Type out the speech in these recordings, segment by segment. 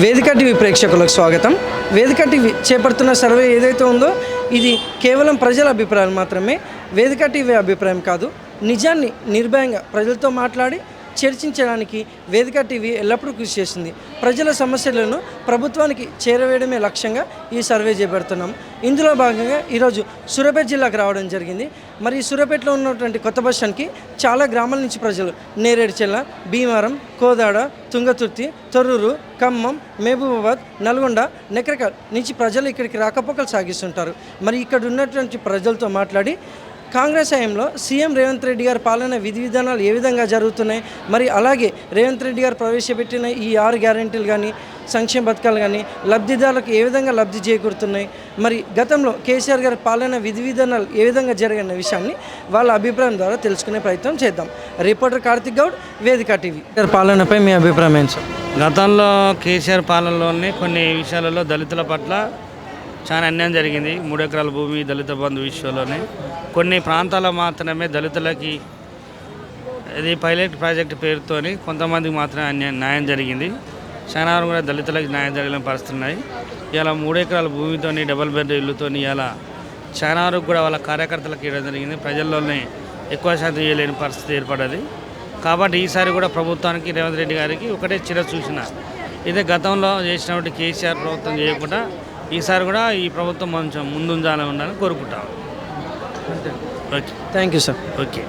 వేదిక టీవీ ప్రేక్షకులకు స్వాగతం. వేదిక టీవీ చేపడుతున్న సర్వే ఏదైతే ఉందో ఇది కేవలం ప్రజల అభిప్రాయాలు మాత్రమే. వేదిక టీవీ అభిప్రాయం కాదు. నిజాన్ని నిర్భయంగా ప్రజలతో మాట్లాడి చర్చించడానికి వేదిక టీవీ ఎల్లప్పుడూ కృషి చేస్తుంది. ప్రజల సమస్యలను ప్రభుత్వానికి చేరవేయడమే లక్ష్యంగా ఈ సర్వే చేపడుతున్నాం. ఇందులో భాగంగా ఈరోజు సూర్యాపేట జిల్లాకు రావడం జరిగింది. మరి ఈ సూర్యాపేటలో ఉన్నటువంటి కొత్త బస్ స్టాండ్కి చాలా గ్రామాల నుంచి ప్రజలు నేరేడుచెల్ల, భీమారం, కోదాడ, తుంగతుర్తి, తొర్రూరు, ఖమ్మం, మహబూబాబాద్, నల్గొండ, నెక్రకల్ నుంచి ప్రజలు ఇక్కడికి రాకపోకలు సాగిస్తుంటారు. మరి ఇక్కడ ఉన్నటువంటి ప్రజలతో మాట్లాడి కాంగ్రెస్ హయాంలో సీఎం రేవంత్ రెడ్డి గారి పాలన విధి విధానాలు ఏ విధంగా జరుగుతున్నాయి, మరి అలాగే రేవంత్ రెడ్డి గారు ప్రవేశపెట్టిన ఈ 6 గ్యారెంటీలు కానీ సంక్షేమ పథకాలు కానీ లబ్ధిదారులకు ఏ విధంగా లబ్ధి చేకూరుతున్నాయి, మరి గతంలో కేసీఆర్ గారి పాలన విధి విధానాలు ఏ విధంగా జరిగిన విషయాన్ని వాళ్ళ అభిప్రాయం ద్వారా తెలుసుకునే ప్రయత్నం చేద్దాం. రిపోర్టర్ కార్తిక్ గౌడ్, వేదిక టీవీ. పాలనపై మీ అభిప్రాయం ఏంటి సార్? గతంలో కేసీఆర్ పాలనలోనే కొన్ని విషయాలలో దళితుల పట్ల చాలా అన్యాయం జరిగింది. 3 ఎకరాల భూమి, దళిత బంధు విషయంలోనే కొన్ని ప్రాంతాల్లో మాత్రమే దళితులకి ఇది పైలట్ ప్రాజెక్ట్ పేరుతోని కొంతమందికి మాత్రమే న్యాయం జరిగింది. చాలా కూడా దళితులకు న్యాయం జరిగిన పరిస్థితులు ఉన్నాయి. ఇలా 3 ఎకరాల భూమితోని, డబుల్ బెడ్ ఇల్లుతోని ఇలా చాలా వరకు కూడా వాళ్ళ కార్యకర్తలకు ఇవ్వడం జరిగింది. ప్రజల్లోనే ఎక్కువ శాతం ఇవ్వలేని పరిస్థితి ఏర్పడ్డది. కాబట్టి ఈసారి కూడా ప్రభుత్వానికి, రేవంత్ రెడ్డి గారికి ఒకటే చిర సూచన, ఇదే గతంలో చేసినటువంటి కేసీఆర్ ప్రభుత్వం చేయకుండా ఈసారి కూడా ఈ ప్రభుత్వం కొంచెం ముందుండాలని ఉండాలని కోరుకుంటాం. Okay, thank you sir. Okay,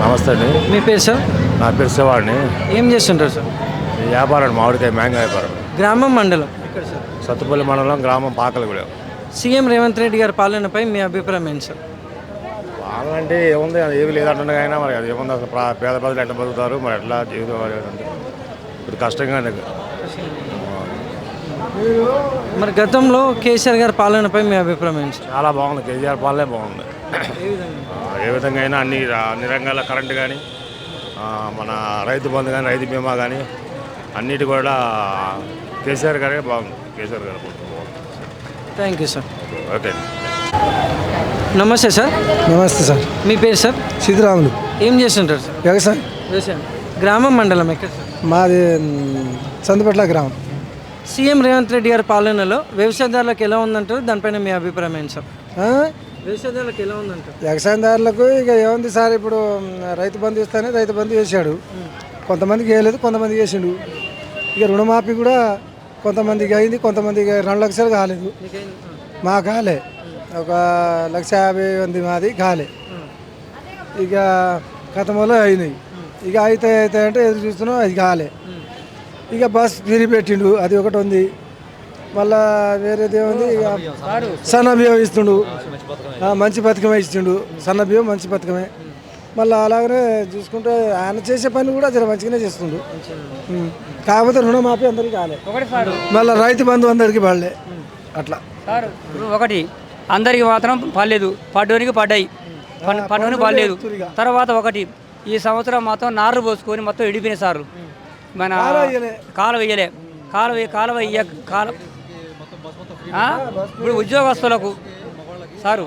నమస్తే అండి. మీ పేరు సార్? నా పేరు శివాడిని. ఏం చేస్తుంటారు సార్? వ్యాపారం, మామిడికాయ మ్యాంగో వ్యాపారం. గ్రామం, మండలం ఎక్కడ సార్? సత్తుపల్లి మండలం, గ్రామం పాకలగూడెం. సీఎం రేవంత్ రెడ్డి గారి పాలనపై మీ అభిప్రాయం ఏంటి సార్? వాళ్ళంటే ఏముంది, అది ఏమి లేదంటుండగా అయినా మరి అది ఏముంది, అసలు పేద ప్రజలు ఎట్లా బతుకుతారు, మరి ఎట్లా జీవితం అంటే ఇప్పుడు కష్టంగా. మరి గతంలో కేసీఆర్ గారి పాలనపై మీ అభిప్రాయం ఏంటి సార్? చాలా బాగుంది, కేసీఆర్ పాలనే బాగుంది. ఏ విధంగా అయినా అన్ని రంగాల కరెంటు కానీ, మన రైతు బంధు కానీ, రైతు బీమా కానీ అన్నిటి కూడా కేసీఆర్ గారే బాగుంది. కేసీఆర్ గారు థ్యాంక్ యూ సార్. ఓకే. నమస్తే సార్. నమస్తే సార్. మీ పేరు సార్? సిద్ధరాములు. ఏం చేస్తుంటారు సార్? వ్యవసాయం. గ్రామం, మండలం ఎక్కడ సార్? మాది చందుపట్ల గ్రామం. సీఎం రేవంత్ రెడ్డి గారి పాలనలో వ్యవసాయదారులకు ఎలా ఉందంటారు, దానిపైన మీ అభిప్రాయం ఏంటి సార్? వ్యవసాయదారులకు ఎలా ఉందంటారు? వ్యవసాయదారులకు ఇక ఏముంది సార్, ఇప్పుడు రైతు బంధు ఇస్తానే రైతు బంధు చేశాడు, కొంతమందికి వేయలేదు, కొంతమందికి వేసిండు. ఇక రుణమాఫీ కూడా కొంతమందికి అయింది, కొంతమందికి 2 లక్షలు కాలేదు. మా కాలే 1,50,000 మాది కాలే. ఇక గతంలో అయినాయి, ఇక అయితే అంటే ఎదురు చూస్తున్నాం, అది కాలే. ఇక బస్ ఫ్రీ పెట్టిండు, అది ఒకటి ఉంది. మళ్ళా వేరేది ఏముంది, ఇక సన్న బియ్యం ఇస్తుండు, మంచి పథకమే ఇస్తుండు. సన్న బియ్యం మంచి పథకమే. మళ్ళీ అలాగనే చూసుకుంటే ఆయన చేసే పని కూడా జర మంచిగానే చేస్తుండు. కాకపోతే రుణమాఫీ అందరికీ కాలే, మళ్ళీ రైతు బంధు అందరికీ పడలే. అట్లా ఒకటి అందరికి మాత్రం పడలేదు, పడ్డోనికి పడ్డాయి, పడ్డోనికి పడలేదు. తర్వాత ఒకటి ఈ సంవత్సరం మాత్రం నారు పోసుకొని మొత్తం ఎడిపోయినాయి సార్. మన కాలువ వేయలే, కాలువ ఇప్పుడు ఉద్యోగస్తులకు సారు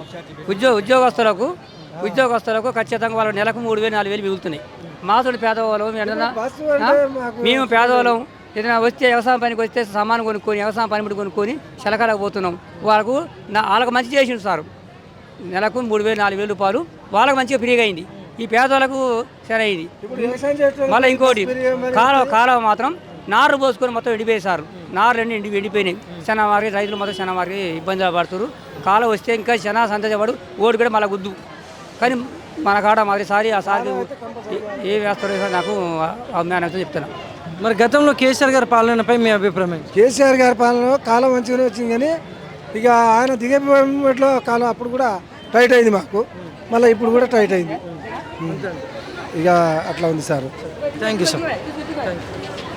ఉద్యోగస్తులకు ఖచ్చితంగా వాళ్ళ నెలకు 3,000 4,000 మిగులుతున్నాయి. మాతోడు పేదవాళ్ళం, మేము పేదవాళ్ళం. ఏదైనా వస్తే వ్యవసాయం పనికి వస్తే సామాను కొనుక్కొని, వ్యవసాయం పనిముట్టు కొనుక్కొని చిలకలకు పోతున్నాం. వాళ్ళకు మంచి చేసిండు సార్. నెలకు 3,000 4,000 రూపాయలు వాళ్ళకి మంచిగా ఫ్రీగా అయింది. ఈ పేదవాళ్ళకు సరే అయింది. మళ్ళీ ఇంకోటి కాలువ మాత్రం నారు పోసుకొని మొత్తం ఎండిపోయేసారు. నారు ఎండిపోయినాయి. శనా మార్కెట్ రైతులు మొత్తం శనా మార్కెట్ ఇబ్బందులు పడుతున్నారు. కాలువ వస్తే ఇంకా శనా సంతోషపడు, ఓడి కూడా మళ్ళీ గుద్దు. కానీ మన కాడ మరి సారి ఆ సారి ఏ వేస్తారో నాకు అభిమానంతో చెప్తున్నాను. మరి గతంలో కేసీఆర్ గారి పాలనపై మీ అభిప్రాయం? కేసీఆర్ గారి పాలన కాలం మంచిగానే వచ్చింది, కానీ ఇక ఆయన దిగేట్లో కాలం అప్పుడు కూడా టైట్ అయింది మాకు, మళ్ళీ ఇప్పుడు కూడా టైట్ అయింది. ఇక అట్లా ఉంది సార్. Thank you sir.